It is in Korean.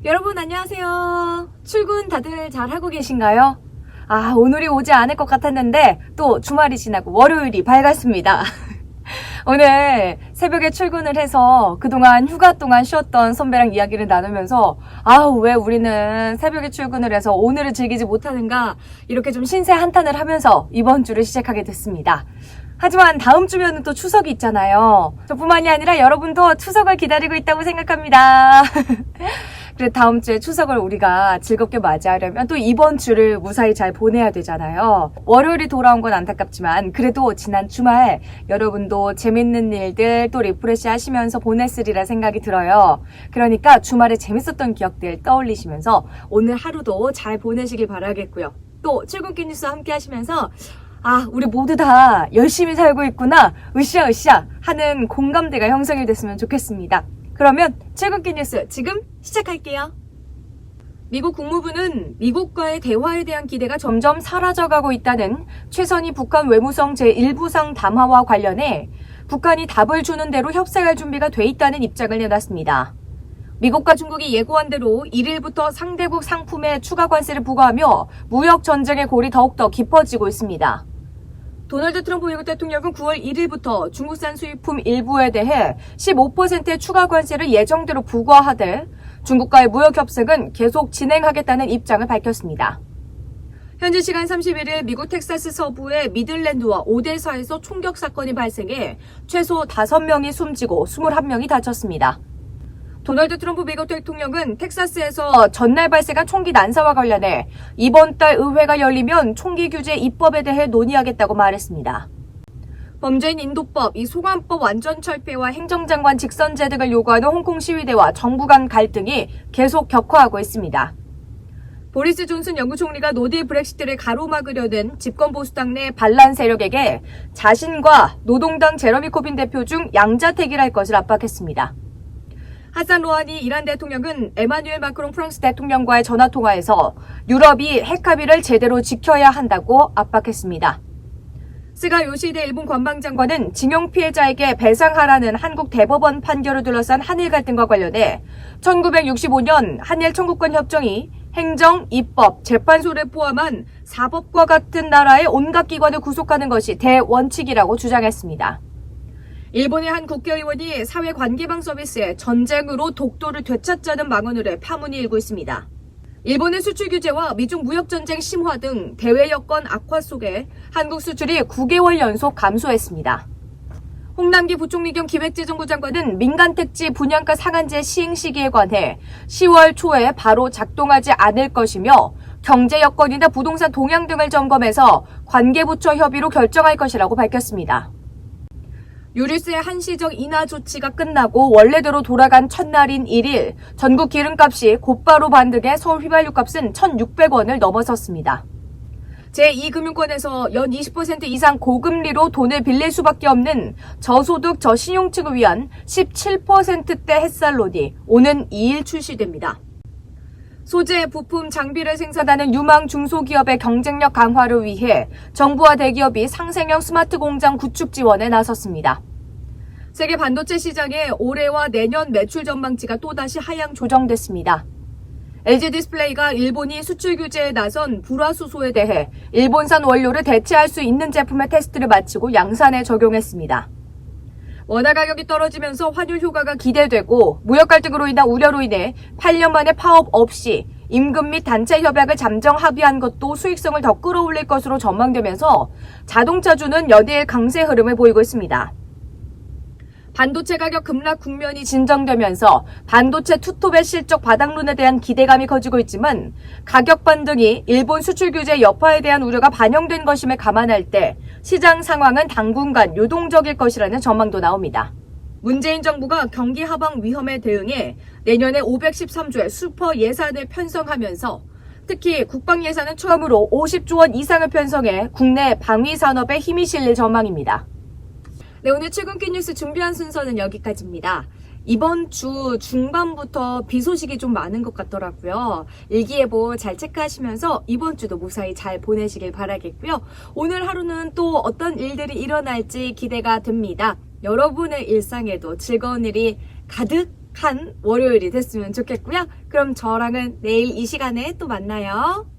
여러분 안녕하세요. 출근 다들 잘 하고 계신가요? 오늘이 오지 않을 것 같았는데 또 주말이 지나고 월요일이 밝았습니다. 오늘 새벽에 출근을 해서 그동안 휴가 동안 쉬었던 선배랑 이야기를 나누면서 왜 우리는 새벽에 출근을 해서 오늘을 즐기지 못하는가 이렇게 좀 신세 한탄을 하면서 이번 주를 시작하게 됐습니다. 하지만 다음 주면은 또 추석이 있잖아요. 저뿐만이 아니라 여러분도 추석을 기다리고 있다고 생각합니다. 그래서 다음 주에 추석을 우리가 즐겁게 맞이하려면 또 이번 주를 무사히 잘 보내야 되잖아요. 월요일이 돌아온 건 안타깝지만 그래도 지난 주말 여러분도 재밌는 일들 또 리프레시 하시면서 보냈으리라 생각이 들어요. 그러니까 주말에 재밌었던 기억들 떠올리시면서 오늘 하루도 잘 보내시길 바라겠고요. 또 출근길 뉴스 함께 하시면서 우리 모두 다 열심히 살고 있구나, 으쌰으쌰 하는 공감대가 형성이 됐으면 좋겠습니다. 그러면 출근길 뉴스 지금 시작할게요. 미국 국무부는 미국과의 대화에 대한 기대가 점점 사라져가고 있다는 최선희 북한 외무성 제1부상 담화와 관련해 북한이 답을 주는 대로 협상할 준비가 돼 있다는 입장을 내놨습니다. 미국과 중국이 예고한 대로 1일부터 상대국 상품에 추가 관세를 부과하며 무역 전쟁의 골이 더욱더 깊어지고 있습니다. 도널드 트럼프 미국 대통령은 9월 1일부터 중국산 수입품 일부에 대해 15%의 추가 관세를 예정대로 부과하되 중국과의 무역 협상은 계속 진행하겠다는 입장을 밝혔습니다. 현지 시간 31일 미국 텍사스 서부의 미들랜드와 오데사에서 총격 사건이 발생해 최소 5명이 숨지고 21명이 다쳤습니다. 도널드 트럼프 미국 대통령은 텍사스에서 전날 발생한 총기 난사와 관련해 이번 달 의회가 열리면 총기 규제 입법에 대해 논의하겠다고 말했습니다. 범죄인 인도법, 소관법 완전 철폐와 행정장관 직선제 등을 요구하는 홍콩 시위대와 정부 간 갈등이 계속 격화하고 있습니다. 보리스 존슨 영국 총리가 노딜 브렉시트를 가로막으려는 집권보수당 내 반란 세력에게 자신과 노동당 제러미 코빈 대표 중 양자택일할 것을 압박했습니다. 하산 로하니 이란 대통령은 에마뉴엘 마크롱 프랑스 대통령과의 전화통화에서 유럽이 핵합의를 제대로 지켜야 한다고 압박했습니다. 스가 요시히데 일본 관방장관은 징용 피해자에게 배상하라는 한국 대법원 판결을 둘러싼 한일 갈등과 관련해 1965년 한일 청구권 협정이 행정, 입법, 재판소를 포함한 사법과 같은 나라의 온갖 기관을 구속하는 것이 대원칙이라고 주장했습니다. 일본의 한 국회의원이 사회관계망 서비스에 전쟁으로 독도를 되찾자는 망언을 파문이 일고 있습니다. 일본의 수출 규제와 미중 무역전쟁 심화 등 대외 여건 악화 속에 한국 수출이 9개월 연속 감소했습니다. 홍남기 부총리 겸 기획재정부 장관은 민간택지 분양가 상한제 시행 시기에 관해 10월 초에 바로 작동하지 않을 것이며 경제 여건이나 부동산 동향 등을 점검해서 관계부처 협의로 결정할 것이라고 밝혔습니다. 유류세 한시적 인하 조치가 끝나고 원래대로 돌아간 첫날인 1일 전국 기름값이 곧바로 반등해 서울 휘발유값은 1,600원을 넘어섰습니다. 제2금융권에서 연 20% 이상 고금리로 돈을 빌릴 수밖에 없는 저소득 저신용층을 위한 17%대 햇살론이 오는 2일 출시됩니다. 소재, 부품, 장비를 생산하는 유망 중소기업의 경쟁력 강화를 위해 정부와 대기업이 상생형 스마트 공장 구축 지원에 나섰습니다. 세계 반도체 시장의 올해와 내년 매출 전망치가 또다시 하향 조정됐습니다. LG 디스플레이가 일본이 수출 규제에 나선 불화수소에 대해 일본산 원료를 대체할 수 있는 제품의 테스트를 마치고 양산에 적용했습니다. 원화 가격이 떨어지면서 환율 효과가 기대되고 무역 갈등으로 인한 우려로 인해 8년 만에 파업 없이 임금 및 단체 협약을 잠정 합의한 것도 수익성을 더 끌어올릴 것으로 전망되면서 자동차주는 연일 강세 흐름을 보이고 있습니다. 반도체 가격 급락 국면이 진정되면서 반도체 투톱의 실적 바닥론에 대한 기대감이 커지고 있지만 가격 반등이 일본 수출 규제 여파에 대한 우려가 반영된 것임을 감안할 때 시장 상황은 당분간 유동적일 것이라는 전망도 나옵니다. 문재인 정부가 경기 하방 위험에 대응해 내년에 513조의 슈퍼 예산을 편성하면서 특히 국방 예산은 처음으로 50조 원 이상을 편성해 국내 방위 산업에 힘이 실릴 전망입니다. 네, 오늘 출근길 뉴스 준비한 순서는 여기까지입니다. 이번 주 중반부터 비 소식이 좀 많은 것 같더라고요. 일기예보 잘 체크하시면서 이번 주도 무사히 잘 보내시길 바라겠고요. 오늘 하루는 또 어떤 일들이 일어날지 기대가 됩니다. 여러분의 일상에도 즐거운 일이 가득 월요일이 됐으면 좋겠고요. 그럼 저랑은 내일 이 시간에 또 만나요.